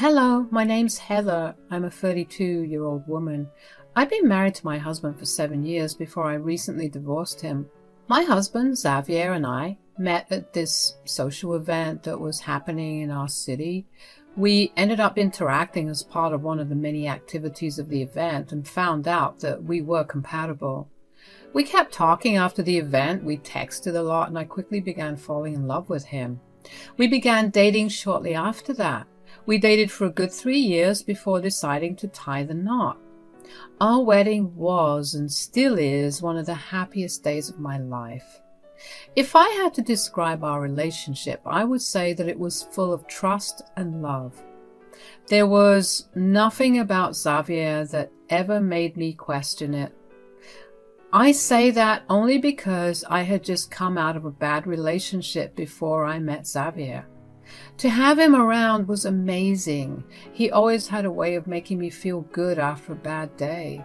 Hello, my name's Heather. I'm a 32-year-old woman. I've been married to my husband for 7 years before I recently divorced him. My husband, Xavier, and I met at this social event that was happening in our city. We ended up interacting as part of one of the many activities of the event and found out that we were compatible. We kept talking after the event, we texted a lot, and I quickly began falling in love with him. We began dating shortly after that. We dated for a good 3 years before deciding to tie the knot. Our wedding was and still is one of the happiest days of my life. If I had to describe our relationship, I would say that it was full of trust and love. There was nothing about Xavier that ever made me question it. I say that only because I had just come out of a bad relationship before I met Xavier. To have him around was amazing. He always had a way of making me feel good after a bad day.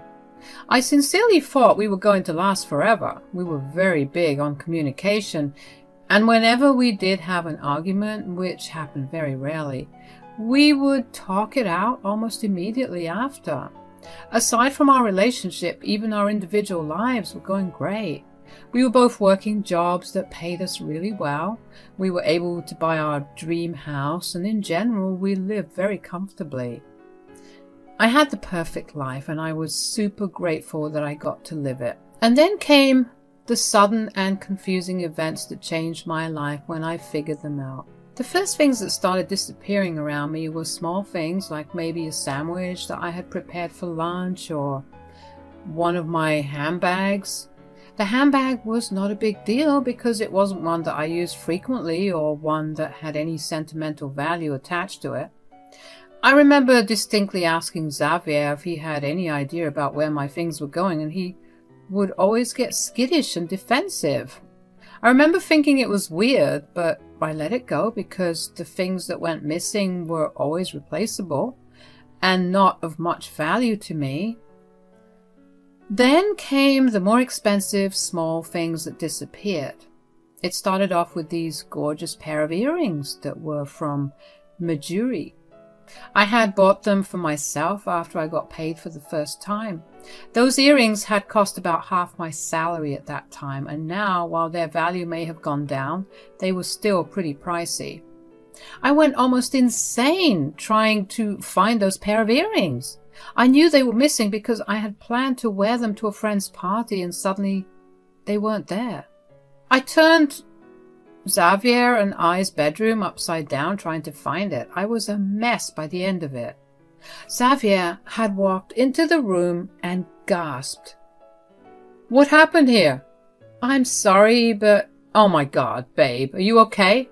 I sincerely thought we were going to last forever. We were very big on communication, and whenever we did have an argument, which happened very rarely, we would talk it out almost immediately after. Aside from our relationship, even our individual lives were going great. We were both working jobs that paid us really well. We were able to buy our dream house, and in general, we lived very comfortably. I had the perfect life, and I was super grateful that I got to live it. And then came the sudden and confusing events that changed my life when I figured them out. The first things that started disappearing around me were small things like maybe a sandwich that I had prepared for lunch or one of my handbags. The handbag was not a big deal because it wasn't one that I used frequently or one that had any sentimental value attached to it. I remember distinctly asking Xavier if he had any idea about where my things were going, and he would always get skittish and defensive. I remember thinking it was weird, but I let it go because the things that went missing were always replaceable and not of much value to me. Then came the more expensive small things that disappeared. It started off with these gorgeous pair of earrings that were from Majuri. I had bought them for myself after I got paid for the first time. Those earrings had cost about half my salary at that time, and now, while their value may have gone down, they were still pretty pricey. I went almost insane trying to find those pair of earrings. I knew they were missing because I had planned to wear them to a friend's party, and suddenly they weren't there. I turned Xavier and I's bedroom upside down trying to find it. I was a mess by the end of it. Xavier had walked into the room and gasped. "What happened here?" "I'm sorry, but oh my God, babe, are you okay?"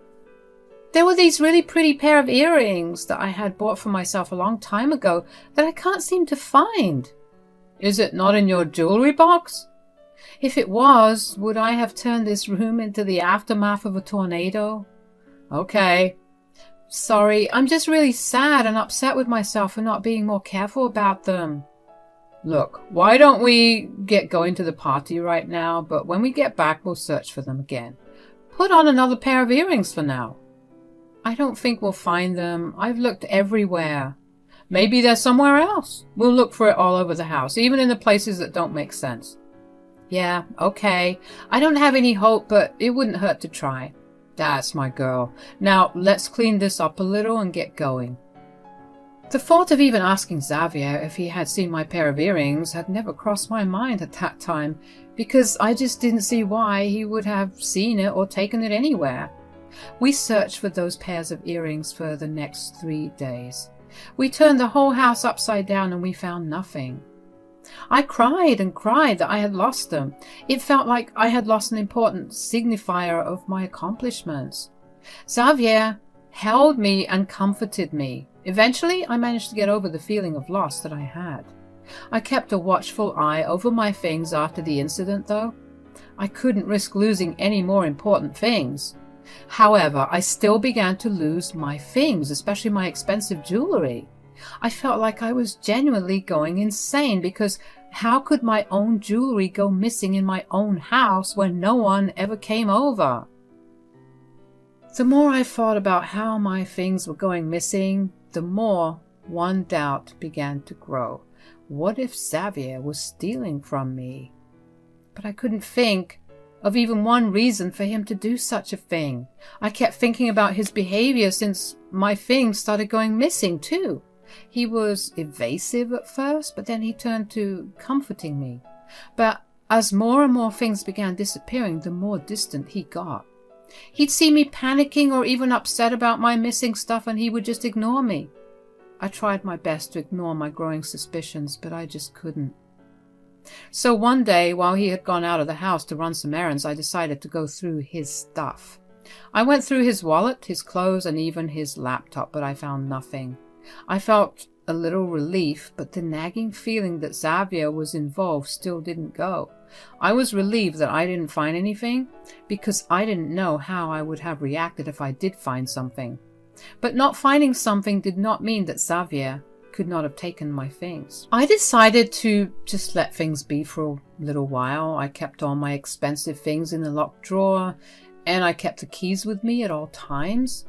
There were these really pretty pair of earrings that I had bought for myself a long time ago that I can't seem to find. "Is it not in your jewelry box?" "If it was, would I have turned this room into the aftermath of a tornado?" "Okay." "Sorry, I'm just really sad and upset with myself for not being more careful about them." "Look, why don't we get going to the party right now, but when we get back we'll search for them again. Put on another pair of earrings for now." "I don't think we'll find them. I've looked everywhere." "Maybe they're somewhere else. We'll look for it all over the house, even in the places that don't make sense." "Yeah, okay. I don't have any hope, but it wouldn't hurt to try." "That's my girl. Now let's clean this up a little and get going." The thought of even asking Xavier if he had seen my pair of earrings had never crossed my mind at that time, because I just didn't see why he would have seen it or taken it anywhere. We searched for those pairs of earrings for the next 3 days. We turned the whole house upside down and we found nothing. I cried and cried that I had lost them. It felt like I had lost an important signifier of my accomplishments. Xavier held me and comforted me. Eventually, I managed to get over the feeling of loss that I had. I kept a watchful eye over my things after the incident, though. I couldn't risk losing any more important things. However, I still began to lose my things, especially my expensive jewelry. I felt like I was genuinely going insane because how could my own jewelry go missing in my own house when no one ever came over? The more I thought about how my things were going missing, the more one doubt began to grow. What if Xavier was stealing from me? But I couldn't think of even one reason for him to do such a thing. I kept thinking about his behavior since my things started going missing too. He was evasive at first, but then he turned to comforting me. But as more and more things began disappearing, the more distant he got. He'd see me panicking or even upset about my missing stuff, and he would just ignore me. I tried my best to ignore my growing suspicions, but I just couldn't. So one day, while he had gone out of the house to run some errands, I decided to go through his stuff. I went through his wallet, his clothes, and even his laptop, but I found nothing. I felt a little relief, but the nagging feeling that Xavier was involved still didn't go. I was relieved that I didn't find anything, because I didn't know how I would have reacted if I did find something. But not finding something did not mean that Xavier could not have taken my things. I decided to just let things be for a little while. I kept all my expensive things in the locked drawer, and I kept the keys with me at all times.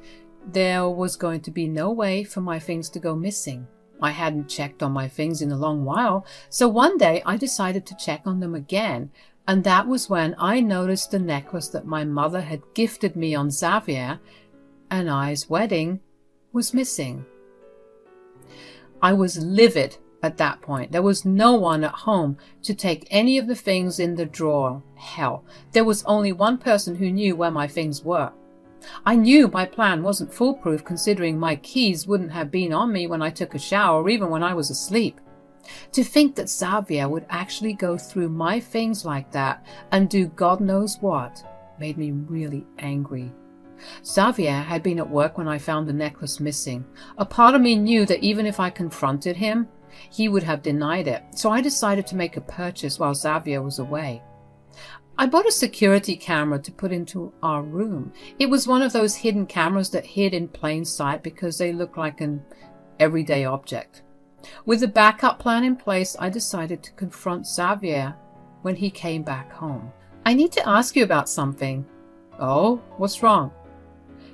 There was going to be no way for my things to go missing. I hadn't checked on my things in a long while, so one day I decided to check on them again, and that was when I noticed the necklace that my mother had gifted me on Xavier and I's wedding was missing. I was livid at that point. There was no one at home to take any of the things in the drawer. Hell, there was only one person who knew where my things were. I knew my plan wasn't foolproof, considering my keys wouldn't have been on me when I took a shower or even when I was asleep. To think that Xavier would actually go through my things like that and do God knows what made me really angry. Xavier had been at work when I found the necklace missing. A part of me knew that even if I confronted him, he would have denied it, so I decided to make a purchase while Xavier was away. I bought a security camera to put into our room. It was one of those hidden cameras that hid in plain sight because they look like an everyday object. With a backup plan in place, I decided to confront Xavier when he came back home. I need to ask you about something. Oh, what's wrong?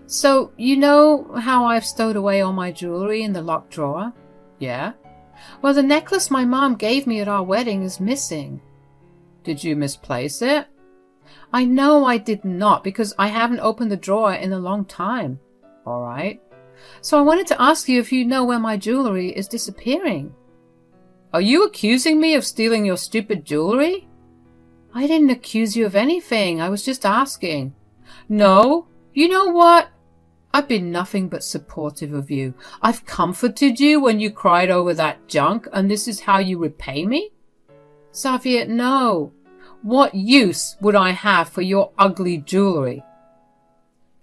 So, you know how I've stowed away all my jewelry in the locked drawer? Yeah? Well, the necklace my mom gave me at our wedding is missing. Did you misplace it? I know I did not, because I haven't opened the drawer in a long time. All right. So I wanted to ask you if you know where my jewelry is disappearing. Are you accusing me of stealing your stupid jewelry? I didn't accuse you of anything. I was just asking. No, you know what? I've been nothing but supportive of you. I've comforted you when you cried over that junk, and this is how you repay me? Xavier, no. What use would I have for your ugly jewelry?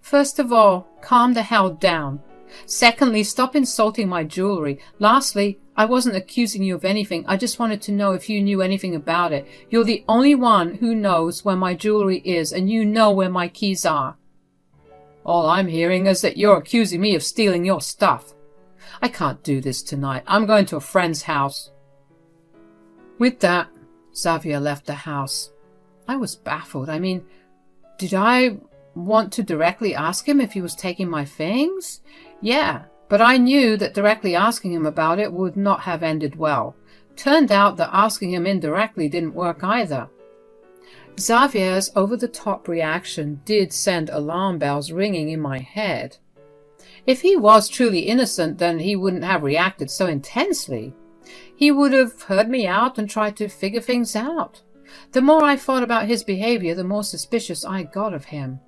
First of all, calm the hell down. Secondly, stop insulting my jewelry. Lastly, I wasn't accusing you of anything. I just wanted to know if you knew anything about it. You're the only one who knows where my jewelry is, and you know where my keys are. All I'm hearing is that you're accusing me of stealing your stuff. I can't do this tonight. I'm going to a friend's house. With that, Xavier left the house. I was baffled. I mean, did I want to directly ask him if he was taking my things? Yeah, but I knew that directly asking him about it would not have ended well. Turned out that asking him indirectly didn't work either. Xavier's over-the-top reaction did send alarm bells ringing in my head. If he was truly innocent, then he wouldn't have reacted so intensely. He would have heard me out and tried to figure things out. The more I thought about his behavior, the more suspicious I got of him.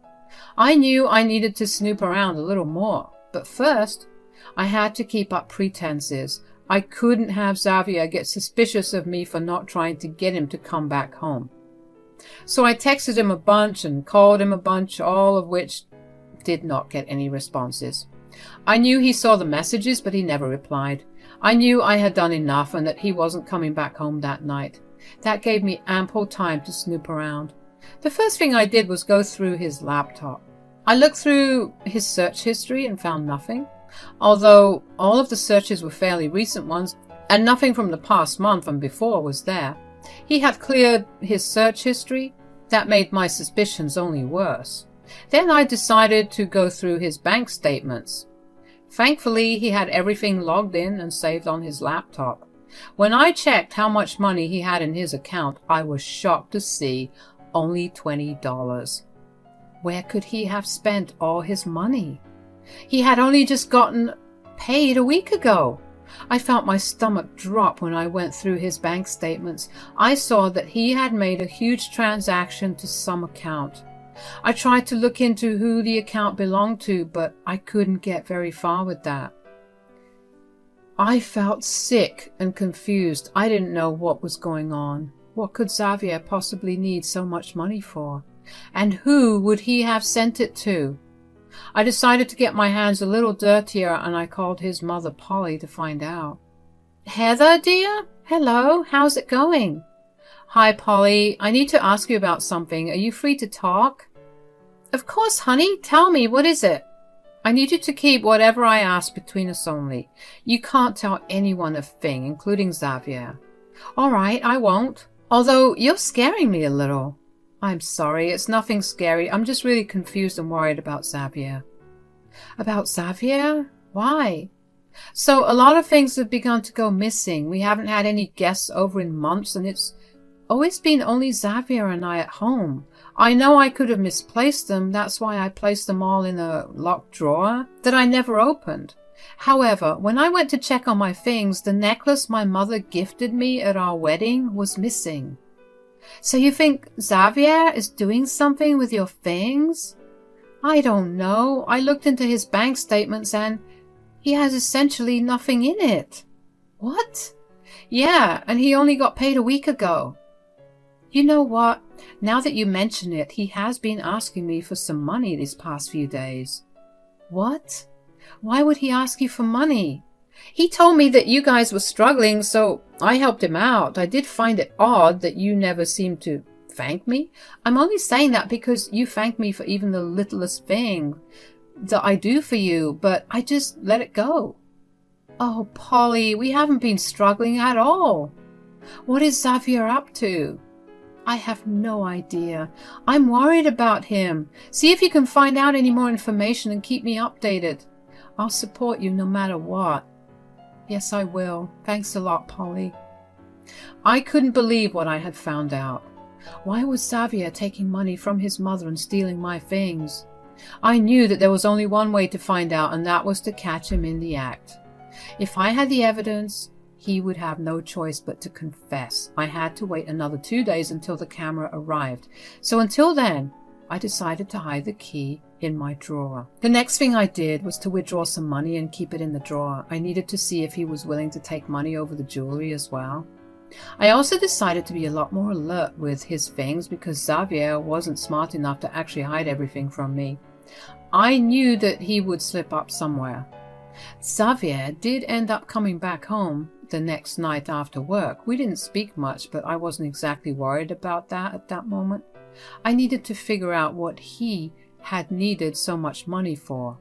I knew I needed to snoop around a little more, but first, I had to keep up pretenses. I couldn't have Xavier get suspicious of me for not trying to get him to come back home. So I texted him a bunch and called him a bunch, all of which did not get any responses. I knew he saw the messages, but he never replied. I knew I had done enough and that he wasn't coming back home that night. That gave me ample time to snoop around. The first thing I did was go through his laptop. I looked through his search history and found nothing, although all of the searches were fairly recent ones, and nothing from the past month and before was there. He had cleared his search history. That made my suspicions only worse. Then I decided to go through his bank statements. Thankfully, he had everything logged in and saved on his laptop. When I checked how much money he had in his account, I was shocked to see only $20. Where could he have spent all his money? He had only just gotten paid a week ago. I felt my stomach drop when I went through his bank statements. I saw that he had made a huge transaction to some account. I tried to look into who the account belonged to, but I couldn't get very far with that. I felt sick and confused. I didn't know what was going on. What could Xavier possibly need so much money for? And who would he have sent it to? I decided to get my hands a little dirtier, and I called his mother, Polly, to find out. Heather, dear? Hello, how's it going? Hi, Polly. I need to ask you about something. Are you free to talk? Of course, honey. Tell me, what is it? I need you to keep whatever I ask between us only. You can't tell anyone a thing, including Xavier. All right, I won't. Although you're scaring me a little. I'm sorry, it's nothing scary. I'm just really confused and worried about Xavier. About Xavier? Why? So a lot of things have begun to go missing. We haven't had any guests over in months, and it's always been only Xavier and I at home. I know I could have misplaced them. That's why I placed them all in a locked drawer that I never opened. However, when I went to check on my things, the necklace my mother gifted me at our wedding was missing. So you think Xavier is doing something with your things? I don't know. I looked into his bank statements and he has essentially nothing in it. What? Yeah, and he only got paid a week ago. You know what? Now that you mention it, he has been asking me for some money these past few days. What? Why would he ask you for money? He told me that you guys were struggling, so I helped him out. I did find it odd that you never seemed to thank me. I'm only saying that because you thank me for even the littlest thing that I do for you, but I just let it go. Oh, Polly, we haven't been struggling at all. What is Xavier up to? I have no idea. I'm worried about him. See if you can find out any more information and keep me updated. I'll support you no matter what. Yes, I will. Thanks a lot, Polly. I couldn't believe what I had found out. Why was Xavier taking money from his mother and stealing my things? I knew that there was only one way to find out, and that was to catch him in the act. If I had the evidence, he would have no choice but to confess. I had to wait another 2 days until the camera arrived. So until then, I decided to hide the key in my drawer. The next thing I did was to withdraw some money and keep it in the drawer. I needed to see if he was willing to take money over the jewelry as well. I also decided to be a lot more alert with his things because Xavier wasn't smart enough to actually hide everything from me. I knew that he would slip up somewhere. Xavier did end up coming back home the next night after work. We didn't speak much, but I wasn't exactly worried about that at that moment. I needed to figure out what he had needed so much money for.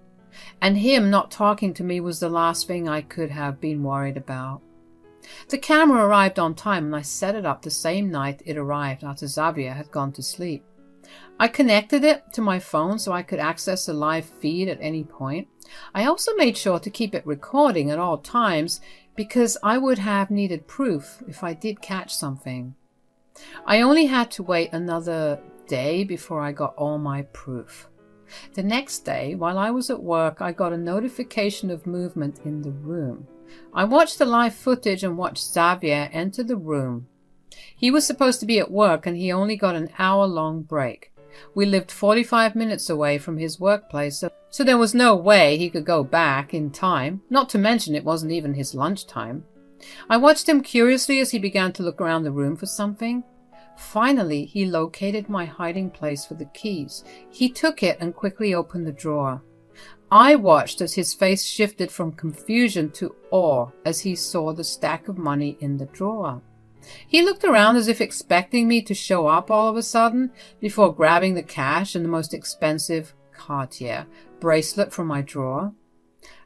And him not talking to me was the last thing I could have been worried about. The camera arrived on time and I set it up the same night it arrived after Xavier had gone to sleep. I connected it to my phone so I could access a live feed at any point. I also made sure to keep it recording at all times because I would have needed proof if I did catch something. I only had to wait another day before I got all my proof. The next day, while I was at work, I got a notification of movement in the room. I watched the live footage and watched Xavier enter the room. He was supposed to be at work and he only got an hour-long break. We lived 45 minutes away from his workplace, so there was no way he could go back in time, not to mention it wasn't even his lunchtime. I watched him curiously as he began to look around the room for something. Finally, he located my hiding place for the keys. He took it and quickly opened the drawer. I watched as his face shifted from confusion to awe as he saw the stack of money in the drawer. He looked around as if expecting me to show up all of a sudden before grabbing the cash and the most expensive Cartier bracelet from my drawer.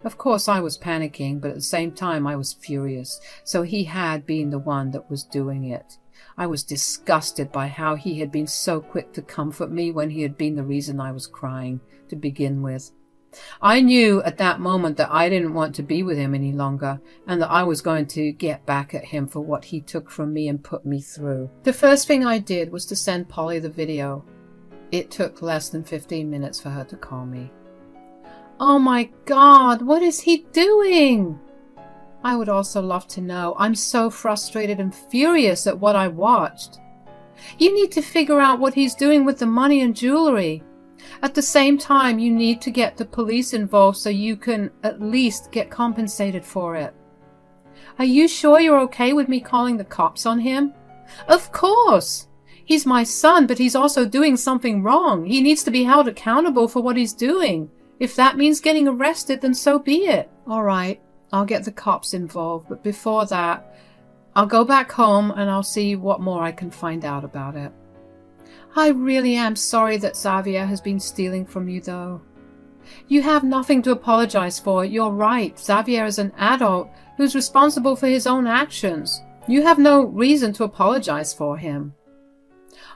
Of course, I was panicking, but at the same time I was furious, so he had been the one that was doing it. I was disgusted by how he had been so quick to comfort me when he had been the reason I was crying to begin with. I knew at that moment that I didn't want to be with him any longer, and that I was going to get back at him for what he took from me and put me through. The first thing I did was to send Polly the video. It took less than 15 minutes for her to call me. Oh my God, what is he doing? I would also love to know. I'm so frustrated and furious at what I watched. You need to figure out what he's doing with the money and jewelry. At the same time, you need to get the police involved so you can at least get compensated for it. Are you sure you're okay with me calling the cops on him? Of course! He's my son, but he's also doing something wrong. He needs to be held accountable for what he's doing. If that means getting arrested, then so be it. All right, I'll get the cops involved, but before that, I'll go back home and I'll see what more I can find out about it. I really am sorry that Xavier has been stealing from you, though. You have nothing to apologize for. You're right. Xavier is an adult who's responsible for his own actions. You have no reason to apologize for him.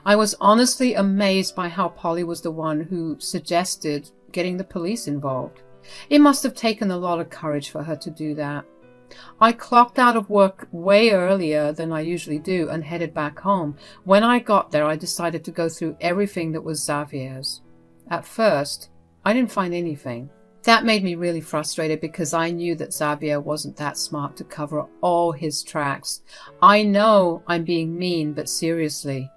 I was honestly amazed by how Polly was the one who suggested getting the police involved. It must have taken a lot of courage for her to do that. I clocked out of work way earlier than I usually do and headed back home. When I got there, I decided to go through everything that was Xavier's. At first, I didn't find anything. That made me really frustrated because I knew that Xavier wasn't that smart to cover all his tracks. I know I'm being mean, but seriously.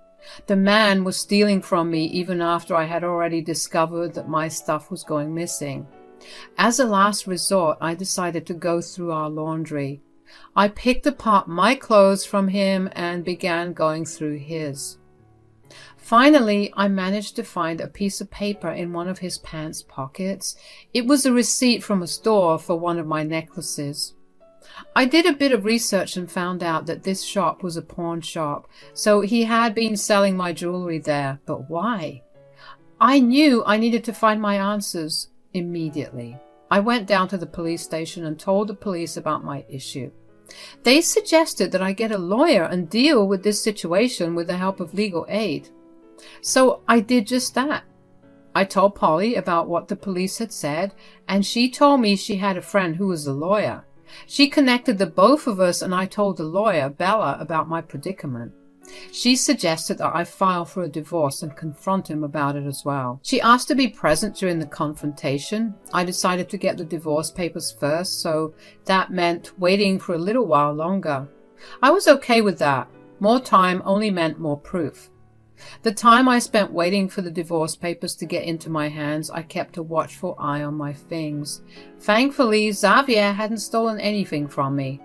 The man was stealing from me even after I had already discovered that my stuff was going missing. As a last resort, I decided to go through our laundry. I picked apart my clothes from him and began going through his. Finally, I managed to find a piece of paper in one of his pants pockets. It was a receipt from a store for one of my necklaces. I did a bit of research and found out that this shop was a pawn shop, so he had been selling my jewelry there. But why? I knew I needed to find my answers immediately. I went down to the police station and told the police about my issue. They suggested that I get a lawyer and deal with this situation with the help of legal aid. So I did just that. I told Polly about what the police had said, and she told me she had a friend who was a lawyer. She connected the both of us, and I told the lawyer, Bella, about my predicament. She suggested that I file for a divorce and confront him about it as well. She asked to be present during the confrontation. I decided to get the divorce papers first, so that meant waiting for a little while longer. I was okay with that. More time only meant more proof. The time I spent waiting for the divorce papers to get into my hands, I kept a watchful eye on my things. Thankfully, Xavier hadn't stolen anything from me.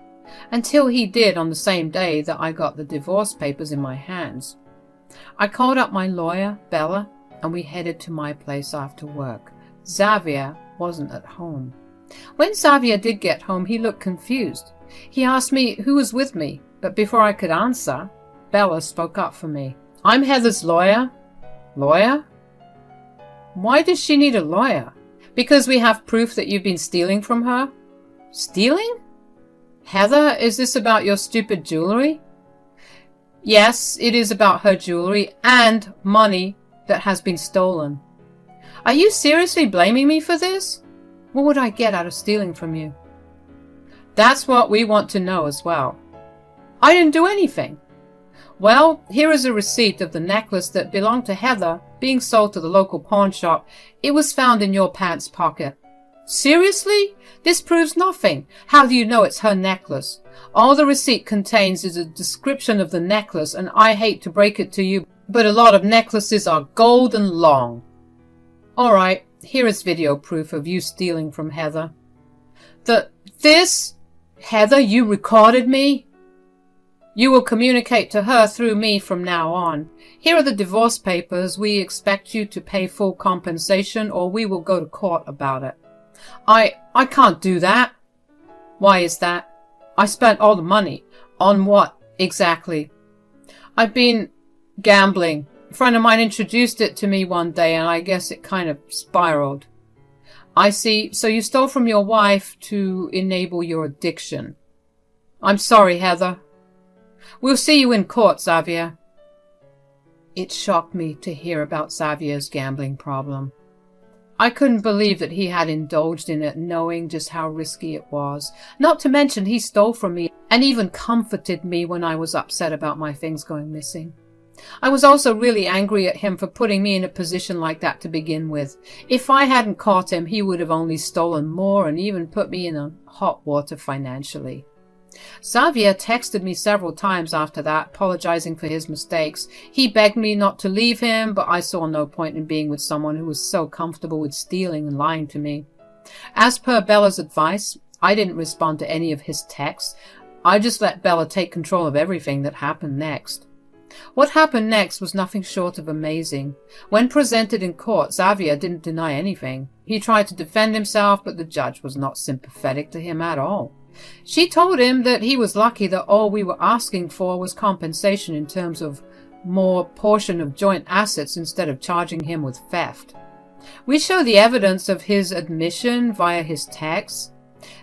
Until he did on the same day that I got the divorce papers in my hands. I called up my lawyer, Bella, and we headed to my place after work. Xavier wasn't at home. When Xavier did get home, he looked confused. He asked me who was with me, but before I could answer, Bella spoke up for me. I'm Heather's lawyer. Lawyer? Why does she need a lawyer? Because we have proof that you've been stealing from her? Stealing? Heather, is this about your stupid jewelry? Yes, it is about her jewelry and money that has been stolen. Are you seriously blaming me for this? What would I get out of stealing from you? That's what we want to know as well. I didn't do anything. Well, here is a receipt of the necklace that belonged to Heather being sold to the local pawn shop. It was found in your pants pocket. Seriously? This proves nothing. How do you know it's her necklace? All the receipt contains is a description of the necklace, and I hate to break it to you, but a lot of necklaces are gold and long. All right, here is video proof of you stealing from Heather. This? Heather, you recorded me? You will communicate to her through me from now on. Here are the divorce papers. We expect you to pay full compensation or we will go to court about it. I can't do that. Why is that? I spent all the money. On what, exactly? I've been gambling. A friend of mine introduced it to me one day and I guess it kind of spiraled. I see. So you stole from your wife to enable your addiction. I'm sorry, Heather. We'll see you in court, Xavier. It shocked me to hear about Xavier's gambling problem. I couldn't believe that he had indulged in it, knowing just how risky it was. Not to mention he stole from me and even comforted me when I was upset about my things going missing. I was also really angry at him for putting me in a position like that to begin with. If I hadn't caught him, he would have only stolen more and even put me in hot water financially. Xavier texted me several times after that, apologizing for his mistakes. He begged me not to leave him, but I saw no point in being with someone who was so comfortable with stealing and lying to me. As per Bella's advice, I didn't respond to any of his texts. I just let Bella take control of everything that happened next. What happened next was nothing short of amazing. When presented in court, Xavier didn't deny anything. He tried to defend himself, but the judge was not sympathetic to him at all. She told him that he was lucky that all we were asking for was compensation in terms of more portion of joint assets instead of charging him with theft. We show the evidence of his admission via his texts.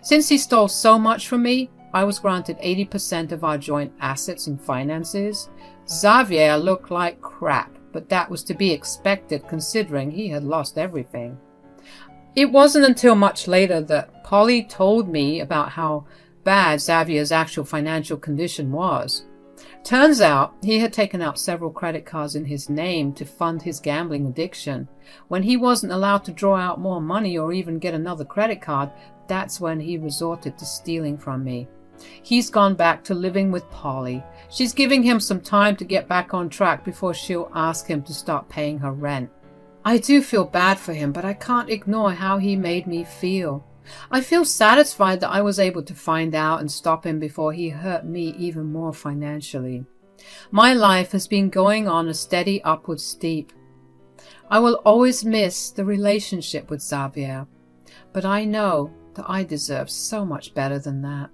Since he stole so much from me, I was granted 80% of our joint assets and finances. Xavier looked like crap, but that was to be expected considering he had lost everything. It wasn't until much later that Polly told me about how bad Xavier's actual financial condition was. Turns out he had taken out several credit cards in his name to fund his gambling addiction. When he wasn't allowed to draw out more money or even get another credit card, that's when he resorted to stealing from me. He's gone back to living with Polly. She's giving him some time to get back on track before she'll ask him to start paying her rent. I do feel bad for him, but I can't ignore how he made me feel. I feel satisfied that I was able to find out and stop him before he hurt me even more financially. My life has been going on a steady upward steep. I will always miss the relationship with Xavier, but I know that I deserve so much better than that.